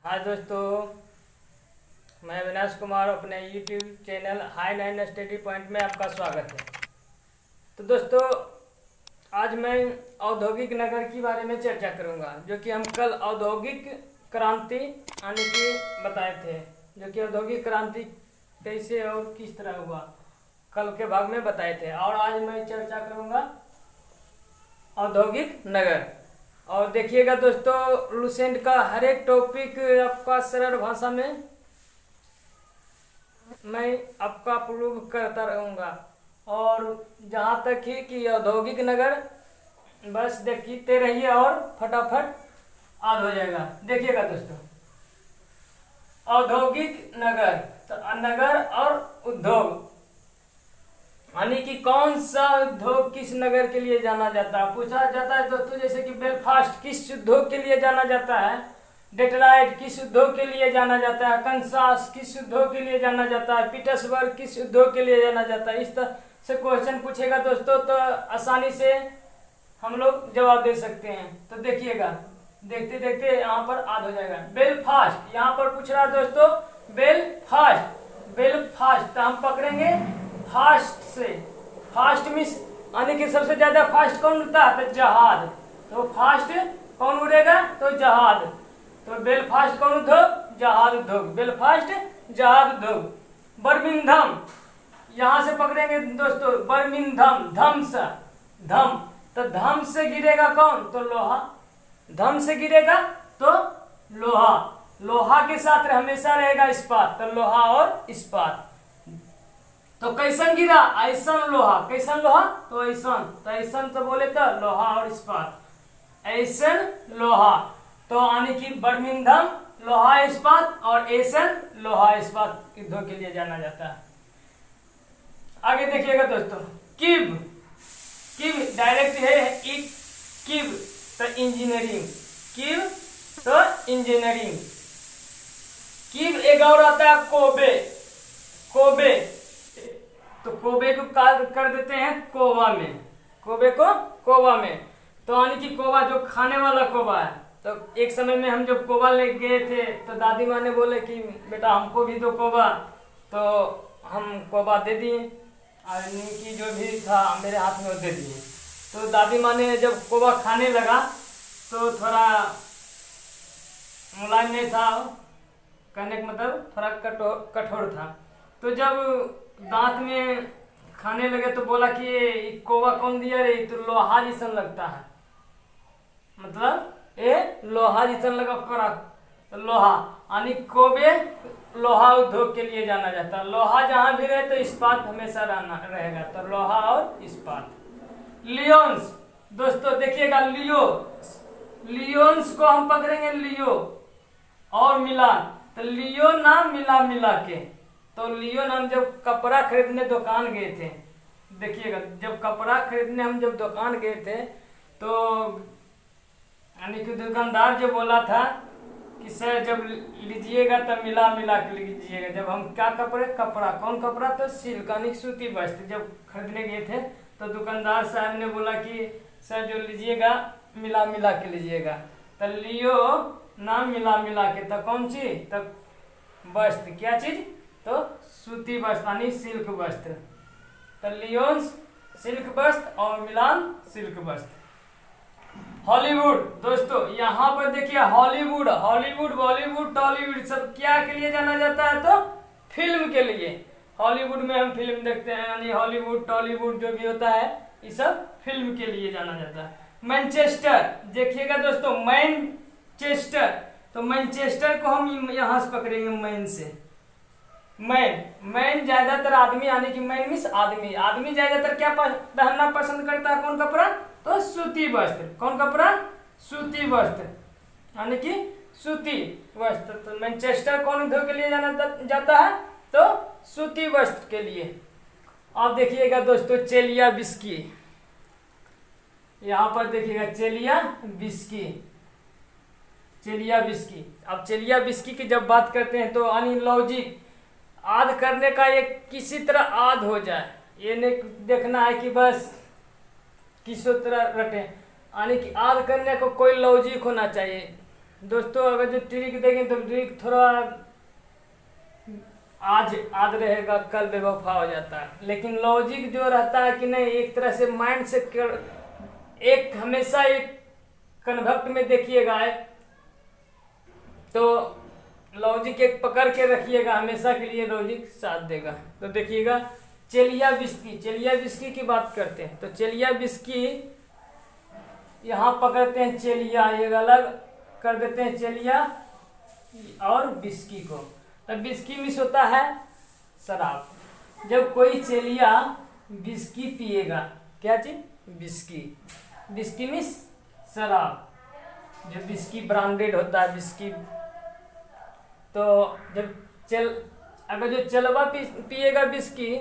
हाय दोस्तों, मैं अविनाश कुमार अपने YouTube channel high nine study point में आपका स्वागत है। तो दोस्तों, आज मैं औद्योगिक नगर के बारे में चर्चा करूंगा, जो कि हम कल औद्योगिक क्रांति आने की बताए थे, जो कि औद्योगिक क्रांति कैसे और किस तरह हुआ कल के भाग में बताए थे। और आज मैं चर्चा करूंगा औद्योगिक नगर। और देखिएगा दोस्तों, लुसेंट का हर एक टॉपिक आपका सरल भाषा में मैं आपका प्रूव करता रहूँगा। और जहाँ तक ही कि औद्योगिक नगर, बस देखते रहिए और फटाफट याद हो जाएगा। देखिएगा दोस्तों, औद्योगिक नगर तो नगर और उद्योग, यानी कि कौन सा उद्योग किस नगर के लिए जाना जाता है पूछा जाता है दोस्तों। जैसे कि बेलफास्ट किस उद्योग के लिए जाना जाता है, डेट्रॉइट किस उद्योग के लिए जाना जाता है, कंसास किस उद्योग के लिए जाना जाता है, पीटर्सबर्ग किस उद्योग के लिए जाना जाता है। इस तरह से क्वेश्चन पूछेगा दोस्तों, तो आसानी से हम लोग जवाब दे सकते हैं। तो देखिएगा, देखते देखते यहाँ पर याद हो जाएगा। बेलफास्ट यहाँ पर पूछ रहा है दोस्तों, बेलफास्ट। बेलफास्ट तो हम पकड़ेंगे फास्ट से। फास्ट मीन्स यानी कि सबसे ज्यादा फास्ट कौन उड़ता है, तो जहाज। तो फास्ट कौन उड़ेगा, तो जहाज। तो बेलफास्ट कौन उद्योग, जहाज उद्योग। बेलफास्ट जहाज उद्योग। बर्मिंघम यहां से पकड़ेंगे दोस्तों, बर्मिंघम धम से। धम तो धम से गिरेगा कौन, तो लोहा। धम से गिरेगा तो लोहा। लोहा के साथ हमेशा रहेगा इस्पात, तो लोहा और इस्पात। तो कैसन गिरा, ऐसन लोहा। कैसन लोहा, तो ऐसन। तो ऐसन तो बोले तो लोहा और इस्पात, ऐसन लोहा। तो यानी कि बर्मिंघम लोहा इस्पात और ऐसन लोहा इस्पात युद्धों के लिए जाना जाता है। आगे देखिएगा दोस्तों, किब। किब डायरेक्ट है एक किब, तो इंजीनियरिंग। किब तो इंजीनियरिंग। किब एक और आता है कोबे। कोबे तो कोबे को कर देते हैं कोवा में। कोबे को कोवा में, तो यानी कि कोवा जो खाने वाला कोवा है। तो एक समय में हम जब कोवा ले गए थे, तो दादी माँ ने बोले कि बेटा हमको भी दो कोवा। तो हम कोवा दे दिए, और की जो भी था मेरे हाथ में वो दे दिए। तो दादी माँ ने जब कोवा खाने लगा तो थोड़ा मुलायम नहीं था, कहने का मतलब थोड़ा कठोर था। तो जब दांत में खाने लगे तो बोला कि ये कोवा कौन दिया रे, तो लोहा जैसा लगता है, मतलब ये लोहा जैसा लगा कड़ा। तो लोहा यानी कोबे लोहा उद्योग के लिए जाना जाता है। लोहा जहां भी रहे तो इस्पात हमेशा रहेगा, तो लोहा और इस्पात। लियोन्स दोस्तों देखिएगा, लियो। लियोन्स को हम पकड़ेंगे लियो और मिलान। तो लियो नाम मिला मिला के। तो लियो नाम जब कपड़ा खरीदने दुकान गए थे, देखिएगा जब कपड़ा खरीदने हम जब दुकान गए थे, तो यानी कि दुकानदार जो बोला था कि सर जब लीजिएगा तो मिला मिला के लीजिएगा। जब हम क्या कपड़ा कौन कपड़ा, तो सिल्क यानी सूती वस्त्र जब खरीदने गए थे, तो दुकानदार साहब ने बोला कि सर जो लीजिएगा मिला मिला के लीजिएगा। तो लियो नाम मिला मिला के, तो कौन चीज, तो वस्त्र। क्या चीज, तो सूती वस्त्र यानी सिल्क वस्त्र। तो लियोन्स सिल्क वस्त्र और मिलान सिल्क वस्त्र। हॉलीवुड दोस्तों यहाँ पर देखिए, हॉलीवुड, हॉलीवुड, बॉलीवुड, टॉलीवुड सब क्या के लिए जाना जाता है, तो फिल्म के लिए। हॉलीवुड में हम फिल्म देखते हैं, यानी हॉलीवुड टॉलीवुड जो भी होता है ये सब फिल्म के लिए जाना जाता है। मैनचेस्टर देखिएगा दोस्तों, मैनचेस्टर। तो मैनचेस्टर को हम यहाँ से पकड़ेंगे मैन से। मैन, मैन ज्यादातर आदमी, यानी कि मैन मीन्स आदमी। आदमी ज्यादातर क्या पहनना पसंद करता है, कौन कपड़ा, तो सूती वस्त्र। कौन कपड़ा, सूती वस्त्र, यानी कि सूती वस्त्र। तो मैनचेस्टर कौन उद्योग के लिए जाना जाता है, तो सूती वस्त्र के लिए। अब देखिएगा दोस्तों, चेलिया बिस्की। यहाँ पर देखिएगा चेलिया बिस्की, चेलिया बिस्की। अब चेलिया बिस्की की जब बात करते हैं, तो यानी लॉजिक याद करने का, एक किसी तरह याद हो जाए, ये नहीं देखना है कि बस किसी तरह रटे, यानी कि याद करने को कोई लॉजिक होना चाहिए। दोस्तों अगर जो ट्रिक देखें तो ट्रिक थोड़ा आज आज रहेगा, कल बेवफा हो जाता है। लेकिन लॉजिक जो रहता है कि नहीं, एक तरह से माइंड से एक हमेशा एक कन्वर्ट में देखिएगा, तो लॉजिक एक पकड़ के रखिएगा, हमेशा के लिए लॉजिक साथ देगा। तो देखिएगा चेलिया विस्की, चेलिया विस्की की बात करते हैं तो चेलिया विस्की यहाँ पकड़ते हैं, चेलिया एक अलग कर देते हैं, चेलिया और विस्की को। तब विस्की मिस होता है शराब। जब कोई चेलिया विस्की पिएगा, क्या चीज, विस्की, विस्की मिस शराब, जो विस्की ब्रांडेड होता है विस्की। तो जब अगर जो चलवा पिएगा विस्की,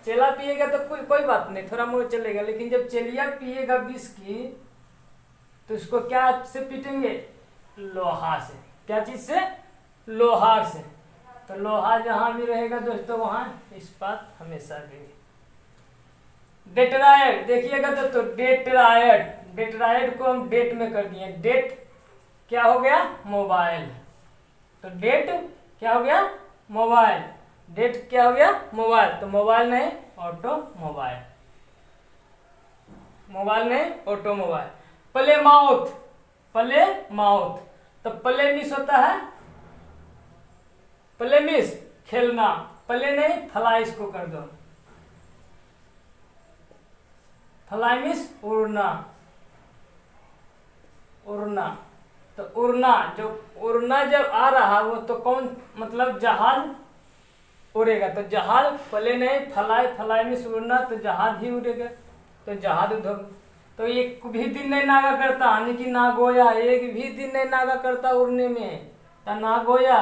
चेला पिएगा तो कोई बात नहीं, थोड़ा मोड़ चलेगा। लेकिन जब चेलिया पिएगा विस्की तो उसको क्या से पीटेंगे, लोहा से। क्या चीज से, लोहा से। तो लोहा जहां भी रहेगा दोस्तों वहां इस्पात हमेशा रहेगी। डेटराइड देखिएगा दोस्तों, डेटराइड, डेटराइड को हम डेट में कर दिए। डेट क्या हो गया, मोबाइल। तो डेट क्या हो गया, मोबाइल। डेट क्या हो गया, मोबाइल। तो मोबाइल नहीं, ऑटोमोबाइल। मोबाइल नहीं, automobile. Play mouth, play mouth. तो प्ले मिस होता है, प्ले मिस खेलना, प्ले नहीं फ्लाई, इसको कर दो, फ्लाई मिस उड़ना, उड़ना। तो उड़ना, जो उड़ना जब आ रहा वो तो कौन, मतलब जहाज उड़ेगा। तो जहाज, प्ले नहीं फ्लाई, फ्लाई मिस उड़ना, तो जहाज ही उड़ेगा। तो जहाज उद्योग। तो एक भी दिन नहीं नागा करता, यानी कि ना गोया, एक भी दिन नहीं नागा करता उड़ने में, तो ना गोया।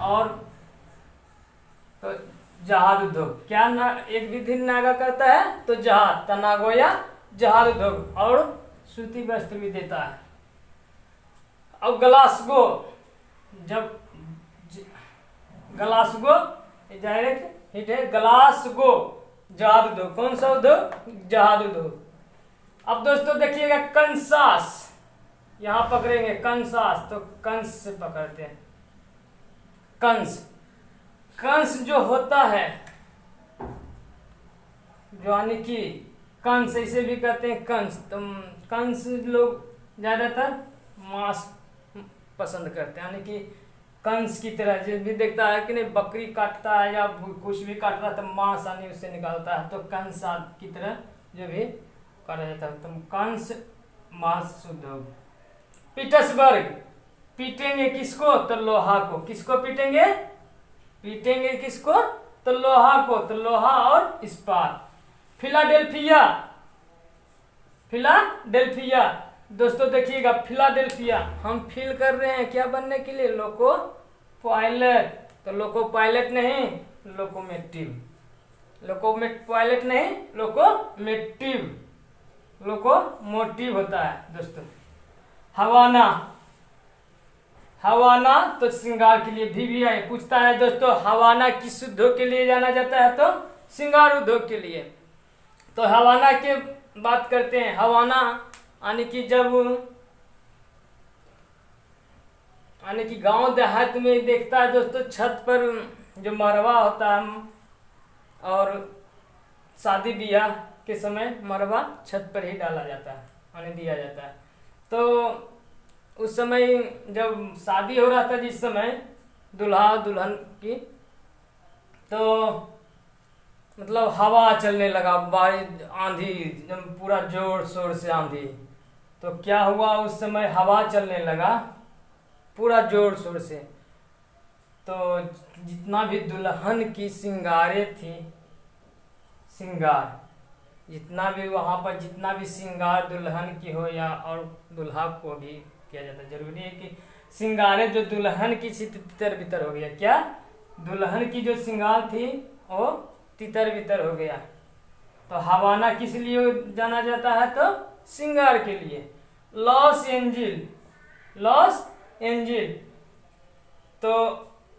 और तो जहाज उद्योग क्या ना, एक भी दिन नागा करता है तो जहाज, तो ना गोया जहाज उद्योग। और सूती वस्त्र भी देता है। अब ग्लासगो, जब ग्लासगो डायरेक्ट हिट है, ग्लासगो जहाज उद्योग। कौन सा उद्योग, जहाज उद्योग। अब दोस्तों देखिएगा कंसास, यहां पकड़ेंगे कंसास, तो कंस से पकड़ते हैं, कंस। कंस जो होता है, जो यानी कि कंस ऐसे भी कहते हैं कंस। तो कंस लोग ज्यादातर मांस पसंद करते हैं, यानी कि कंस की तरह जो भी देखता है कि नहीं, बकरी काटता है या कुछ भी काटता है तो मांस आने उससे निकालता है, तो कंस की तरह जो भी करा जाता है। तो कंस मांस उद्योग। पीटर्सबर्ग, पीटेंगे किसको, तो लोहा को। किसको पीटेंगे, पीटेंगे किसको, तो लोहा को। तो लोहा और इस्पात। फिलाडेल्फिया, फिलाडेल्फिया दोस्तों देखिएगा, फिलाडेल्फिया हम फील कर रहे हैं क्या बनने के लिए, लोको पायलट। तो लोको पायलट नहीं, लोकोमेटिव, लोकोमेट पायलट नहीं, लोकोमेटिव, लोकोमोटिव होता है दोस्तों। हवाना, हवाना तो श्रृंगार के लिए भी आए पूछता है दोस्तों, हवाना किस उद्योग के लिए जाना जाता है, तो श्रृंगार उद्योग के लिए। तो हवाना के बात करते हैं। हवाना यानी कि जब, यानी कि गांव देहात में देखता है दोस्तों, छत पर जो मरवा होता है, और शादी ब्याह के समय मरवा छत पर ही डाला जाता है, यानी दिया जाता है। तो उस समय जब शादी हो रहा था, जिस समय दुल्हा दुल्हन की, तो मतलब हवा चलने लगा, बारिश, आंधी, पूरा जोर शोर से आंधी। तो क्या हुआ, उस समय हवा चलने लगा पूरा जोर शोर से। तो जितना भी दुल्हन की श्रृंगारें थी, श्रृंगार जितना भी वहाँ पर, जितना भी श्रृंगार दुल्हन की हो या और दुल्हा को भी किया जाता है। जरूरी है कि श्रृंगारें जो दुल्हन की तितर बितर हो गया, क्या, दुल्हन की जो श्रृंगार थी वो तितर बितर हो गया। तो हवाना किस लिए जाना जाता है, तो श्रृंगार के लिए। लॉस एंजिल, लॉस एंजिल तो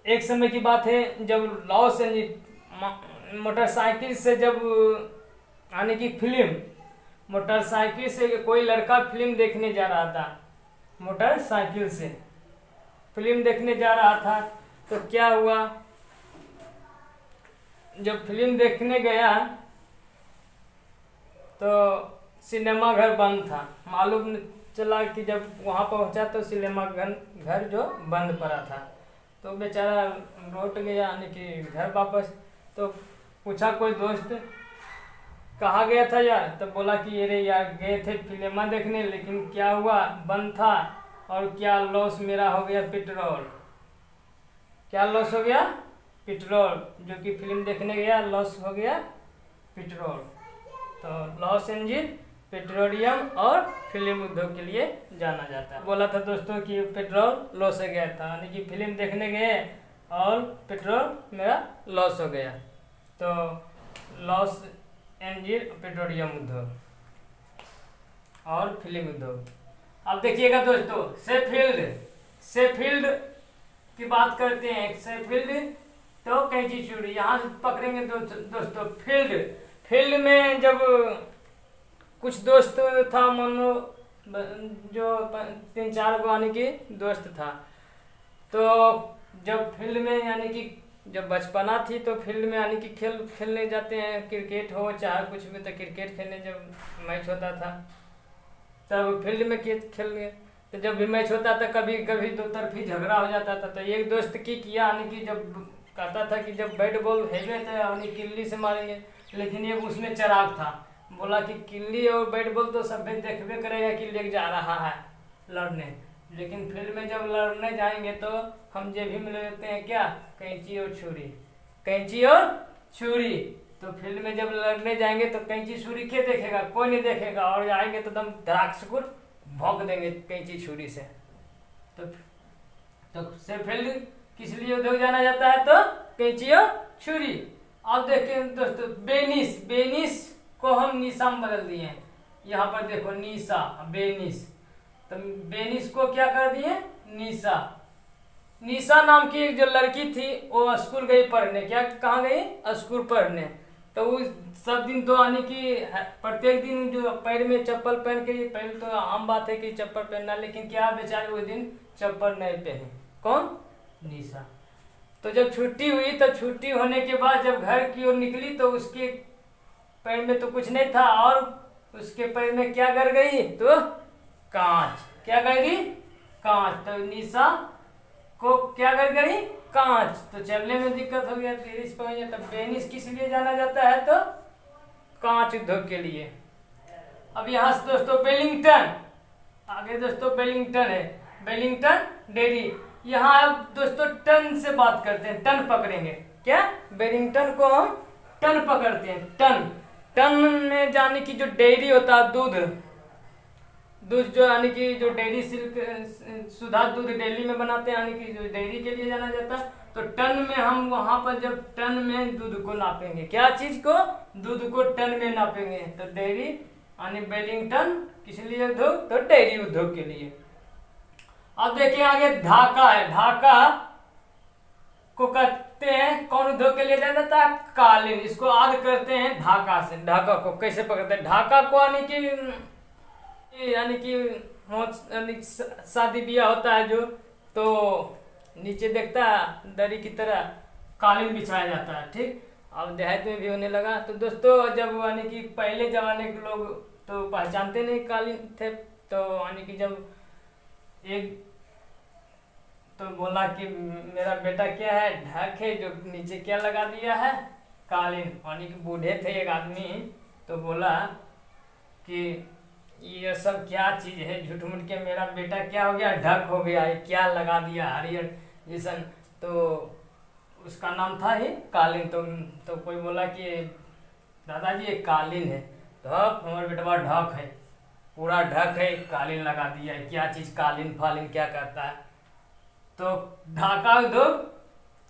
एक समय की बात है, जब लॉस एंजिल मोटरसाइकिल से, जब यानी कि फिल्म, मोटरसाइकिल से कोई लड़का फिल्म देखने जा रहा था, मोटरसाइकिल से, फिल्म देखने जा रहा था, तो क्या हुआ, जब फिल्म देखने गया तो सिनेमा घर बंद था। मालूम चला कि जब वहाँ पहुँचा तो सिनेमा घर जो बंद पड़ा था, तो बेचारा लौट गया यानी कि घर वापस। तो पूछा कोई दोस्त, कहाँ गया था यार? तो बोला कि अरे यार गए थे फिल्म देखने, लेकिन क्या हुआ, बंद था, और क्या लॉस मेरा हो गया, पेट्रोल। क्या लॉस हो गया? पेट्रोल। जो कि फिल्म देखने गया, लॉस हो गया पेट्रोल। तो लॉस एंजिल पेट्रोलियम और फिल्म उद्योग के लिए जाना जाता है। बोला था दोस्तों कि पेट्रोल लॉस हो गया था, यानी कि फिल्म देखने गए और पेट्रोल मेरा लॉस हो गया। तो लॉस एंजिल पेट्रोलियम उद्योग और फिल्म उद्योग। अब देखिएगा दोस्तों, सेफील्ड की बात करते हैं। सेफील्ड तो कैंची चूड़ी, यहाँ से पकड़ेंगे दोस्तों। फील्ड में जब कुछ दोस्त था, मानो जो 3-4 आने की दोस्त था, तो जब फील्ड में यानी कि जब बचपना थी तो फील्ड में यानी कि खेलने जाते हैं, क्रिकेट हो चाहे कुछ भी, तो क्रिकेट खेलने जब मैच होता था तब फील्ड में खेलने, तो जब भी मैच होता था कभी कभी दो तरफी झगड़ा हो जाता था। तो एक दोस्त की किया यानी कि जब कहता था कि जब बैट बॉल हेगे थे यानी किल्ली से मारेंगे, लेकिन ये उसमें चराग था, बोला कि किल्ली और बैट बॉल तो सब देखबे करेगा कि लेके जा रहा है लड़ने, लेकिन फील्ड में जब लड़ने जाएंगे तो हम जेबी में ले लेते हैं क्या, कैंची और छुरी। तो फील्ड में जब लड़ने जाएंगे तो कैंची छुरी क्या देखेगा, कोई नहीं देखेगा, और आएंगे तो एकदम धड़ाक से कुछ भौंक देंगे कैंची छुरी से। तो से फील्ड किस लिए उद्योग जाना जाता है, तो कैंची और छुरी। अब देखें दोस्तों, बेनिस को हम निशा में बदल दिए हैं। यहाँ पर देखो निशा, बेनिस, तो बेनिस को क्या कर दिए, निशा नाम की एक जो लड़की थी वो स्कूल गई पढ़ने। क्या कहाँ गई, स्कूल पढ़ने। तो वो सब दिन तो आने की प्रत्येक दिन जो पैर में चप्पल पहन के, पहले तो आम बात है कि चप्पल पहनना, लेकिन क्या बेचारे उस दिन चप्पल नहीं पहने, कौन, निशा। तो जब छुट्टी हुई तो छुट्टी होने के बाद जब घर की ओर निकली तो उसके पैर में तो कुछ नहीं था, और उसके पैर में क्या गर गई, तो कांच। क्या गर गई, कांच। तो निशा को क्या गर गई, कांच। तो चलने में दिक्कत हो गया, तेरिस पहुंच गया। तो बेनिस किस लिए जाना जाता है, तो कांच उद्योग के लिए। अब यहाँ से दोस्तों वेलिंगटन, आगे दोस्तों वेलिंगटन है, वेलिंगटन डेयरी। यहाँ अब दोस्तों टन से बात करते हैं, टन पकड़ेंगे। क्या, वेलिंगटन को हम टन पकड़ते हैं। टन में जाने की जो डेयरी होता है, दूध जो यानी कि जो डेयरी सिल्क सुधा दूध दिल्ली में बनाते हैं, यानी कि जो डेयरी के लिए जाना जाता है। तो टन में हम वहां पर जब टन में दूध को नापेंगे, क्या चीज को, दूध को टन में नापेंगे। तो डेयरी यानी वेलिंगटन किस लिए उद्योग, तो डेयरी उद्योग के लिए। अब देखिए आगे ढाका है, ढाका को कहते हैं कौन उद्योग के लिए जाना जाता है, कालीन। इसको आद करते हैं ढाका से। ढाका को कैसे पकड़ते हैं, ढाका को यानी कि शादी ब्याह होता है जो, तो नीचे देखता है दरी की तरह कालीन बिछाया जाता है, ठीक। अब देहात में भी होने लगा। तो दोस्तों जब यानी कि पहले जमाने के लोग तो पहचानते नहीं कालीन थे, तो यानी कि जब एक तो बोला कि मेरा बेटा क्या है, ढक है, जो नीचे क्या लगा दिया है, कालीन। यानी कि बूढ़े थे एक आदमी, तो बोला कि ये सब क्या चीज है, झूठ मूठ के मेरा बेटा क्या हो गया, ढक हो गया है, क्या लगा दिया हरियर जैसन। तो उसका नाम था ही कालीन। तो कोई बोला कि दादाजी ये कालीन है, तो हमारे बेटवा ढक है, पूरा ढक है, कालीन लगा दिया है, क्या चीज कालीन फालीन क्या करता है। तो ढाका उद्योग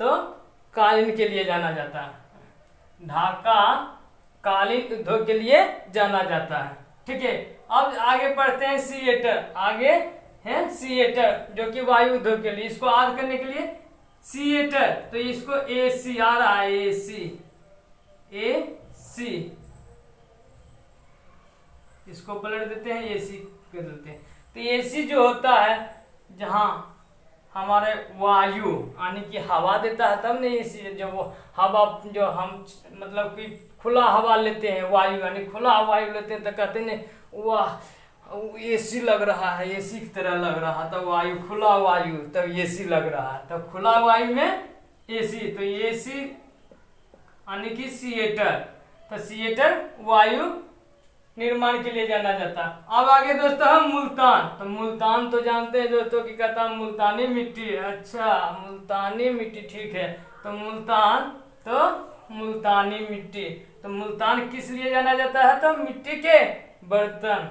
तो कालीन के लिए जाना जाता है, ढाका कालीन उद्योग के लिए जाना जाता है, ठीक है। अब आगे पढ़ते हैं सिएटर, आगे है सिएटर जो कि वायु उद्योग के लिए। इसको याद करने के लिए सिएटर, तो इसको AC आ रहा है, AC इसको पलट देते हैं, AC कर देते हैं। तो AC जो होता है, जहां हमारे वायु यानी कि हवा देता है, तब नहीं एसी। जो वो हवा जो हम मतलब कि खुला हवा लेते हैं, वायु यानी खुला वायु लेते हैं, तो कहते नहीं वाह एसी लग रहा है, एसी की तरह लग रहा, तब वायु खुला वायु, तब एसी लग रहा है, तब खुला वायु में एसी। तो एसी यानी कि थिएटर, तो थिएटर वायु निर्माण के लिए जाना जाता है। अब आगे दोस्तों हम मुल्तान। तो मुल्तान तो जानते हैं दोस्तों कि कहता है मुल्तानी मिट्टी। अच्छा, मुल्तानी मिट्टी, ठीक है। तो मुल्तान तो मुल्तानी मिट्टी, तो मुल्तान किस लिए जाना जाता है? तो मिट्टी के बर्तन।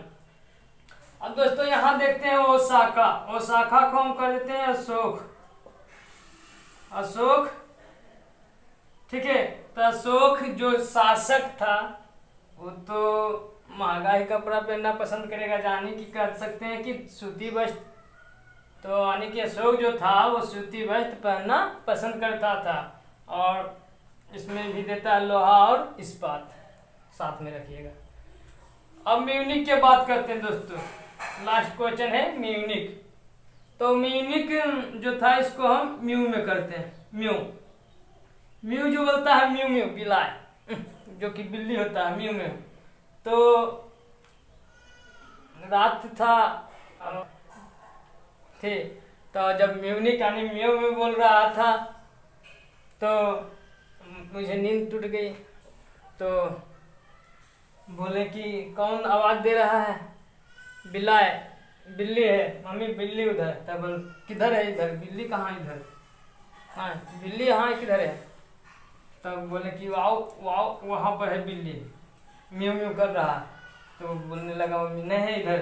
अब दोस्तों यहाँ देखते हैं ओसाका। ओसाका को हम कर देते हैं अशोक, अशोक, ठीक है। तो अशोक जो शासक था वो तो महंगाई कपड़ा पहनना पसंद करेगा, जाने की कह सकते हैं कि सूती वस्त्र, तो यानी कि अशोक जो था वो सूती वस्त्र पहनना पसंद करता था। और इसमें भी देता है लोहा और इस्पात, साथ में रखिएगा। अब म्यूनिक की बात करते हैं दोस्तों, लास्ट क्वेश्चन है म्यूनिक। तो म्यूनिक जो था इसको हम म्यू में करते हैं, म्यू। म्यू जो बोलता है म्यू म्यू बिलाई, जो कि बिल्ली होता है, म्यू म्यू। तो रात था थे, तो जब म्यूनिक यानी म्यू म्यू बोल रहा था तो मुझे नींद टूट गई। तो बोले कि कौन आवाज दे रहा है? बिल्ली, बिल्ली है मम्मी, बिल्ली उधर। तब बोल किधर है? इधर। बिल्ली कहाँ? इधर। हाँ बिल्ली, हाँ किधर है? तब बोले कि वाओ वाओ वहाँ पर है बिल्ली, म्यू म्यू कर रहा। तो बोलने लगा मम्मी नहीं है इधर।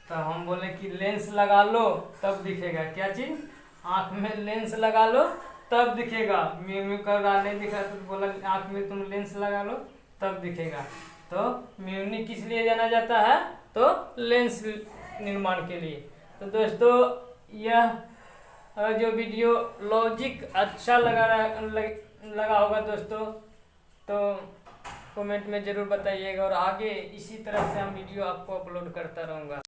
तो हम बोले कि लेंस लगा लो तब दिखेगा। क्या चीज? आँख में लेंस लगा लो तब दिखेगा। म्यू म्यू कर रहा, नहीं दिखा, तो बोला आँख में तुम लेंस लगा लो तब दिखेगा। तो म्यूनिक किस लिए जाना जाता है? तो लेंस निर्माण के लिए। तो दोस्तों यह जो वीडियो लॉजिक अच्छा लगा होगा दोस्तों, तो कमेंट में ज़रूर बताइएगा, और आगे इसी तरह से हम वीडियो आपको अपलोड करता रहूँगा।